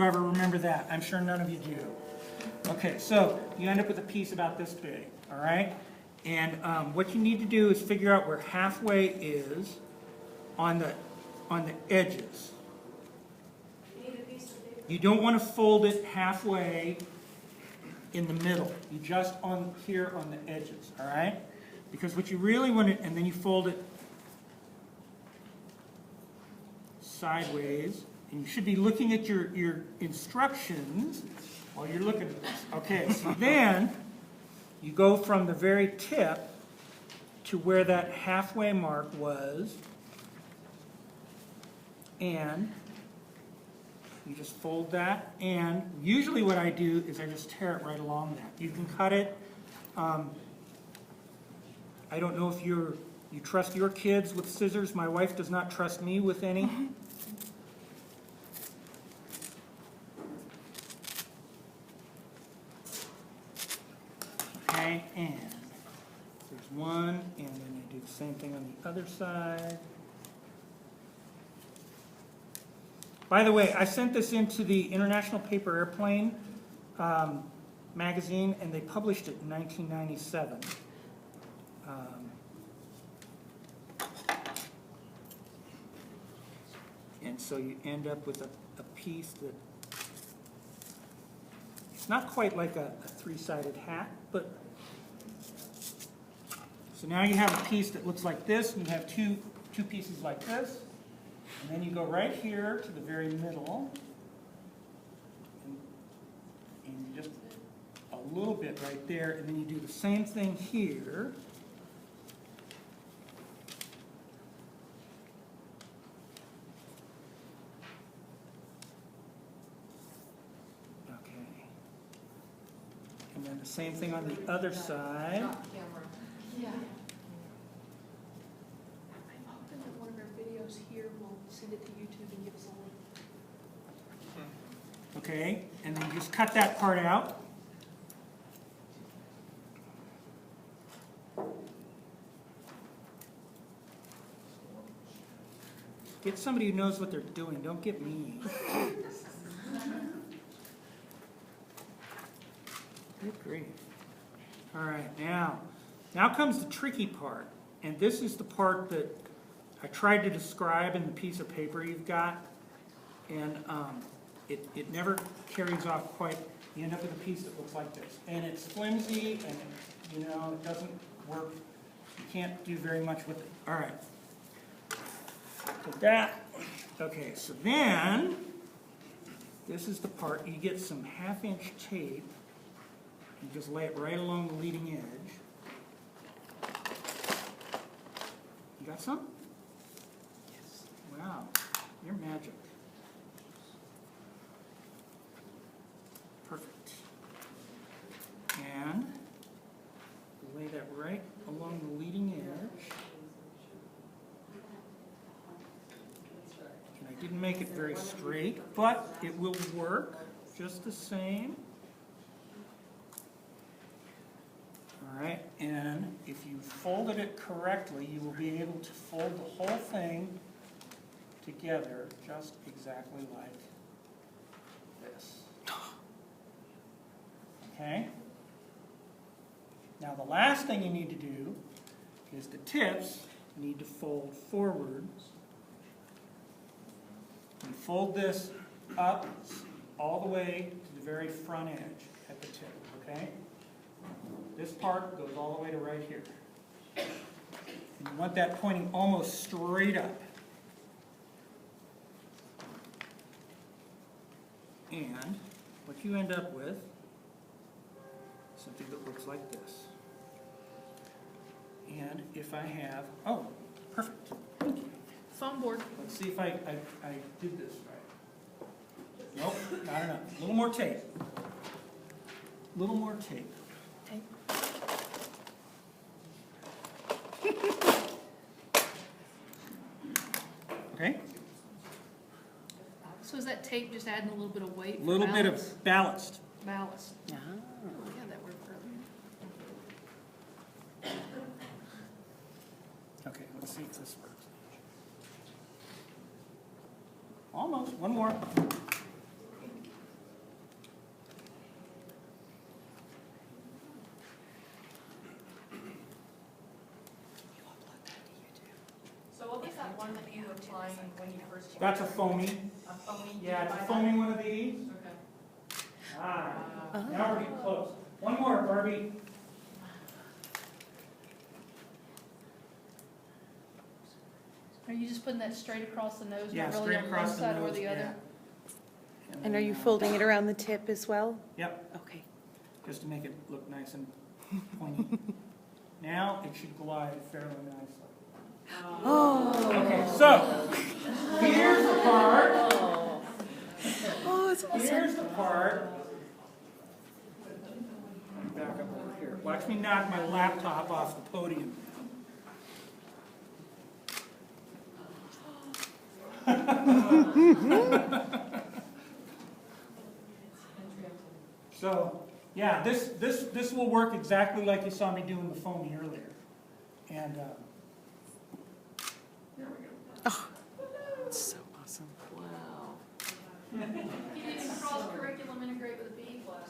ever remember that. I'm sure none of you do. Okay, so you end up with a piece about this big, all right? And what you need to do is figure out where halfway is on the edges. You don't want to fold it halfway in the middle. You just on here on the edges, all right? Because what you really want to, and then you fold it sideways, and you should be looking at your instructions while you're looking at this. Okay, so then you go from the very tip to where that halfway mark was, and you just fold that, and usually what I do is I just tear it right along that. You can cut it. I don't know if you trust your kids with scissors. My wife does not trust me with any. Okay, and there's one, and then I do the same thing on the other side. By the way, I sent this into the International Paper Airplane magazine, and they published it in 1997. And so you end up with a piece that, it's not quite like a three-sided hat, but, so now you have a piece that looks like this, and you have two pieces like this. And then you go right here to the very middle, and you just a little bit right there, and then you do the same thing here. Okay. And then the same thing on the other side. Yeah. Here, we'll send it to YouTube and give us a link. Okay, and then just cut that part out. Get somebody who knows what they're doing, don't get me. Good grief. All right, now comes the tricky part, and this is the part that I tried to describe in the piece of paper you've got, and it never carries off quite. You end up with a piece that looks like this. And it's flimsy, and it doesn't work. You can't do very much with it. All right. So that, okay, so then, this is the part, you get some 1/2-inch tape, and just lay it right along the leading edge. You got some? Wow, you're magic. Perfect. And lay that right along the leading edge. And I didn't make it very straight, but it will work just the same. All right, and if you folded it correctly, you will be able to fold the whole thing together just exactly like this. Okay? Now the last thing you need to do is the tips need to fold forwards. You fold this up all the way to the very front edge at the tip, okay? This part goes all the way to right here. And you want that pointing almost straight up. And what you end up with is something that looks like this. And if I have, oh, perfect. Thank you. Foam board. Let's see if I did this right. Nope, not enough. A little more tape. A little more tape. Tape. Okay? So is that tape just adding a little bit of weight? A little bit of ballast. Ballast. Ah. Oh, yeah, that worked earlier. Okay, let's see if this works. Almost. One more. applying when you first. That's a foamy. A foamy. Yeah, it's a foamy one of these. Okay. Ah, now we're getting close. One more, Barbie. Are you just putting that straight across the nose, Yeah, not really straight on one across the side or nose, the yeah. other? And are you then, folding it around the tip as well? Yep, Okay. just to make it look nice and pointy. Now it should glide fairly nicely. Oh, Okay, so here's the part. oh, it's awesome. Here's the part. Back up over here. Watch me knock my laptop off the podium. So, yeah, this will work exactly like you saw me doing the foamy earlier. And there we go. It's so awesome. You didn't cross curriculum integrate with a B class.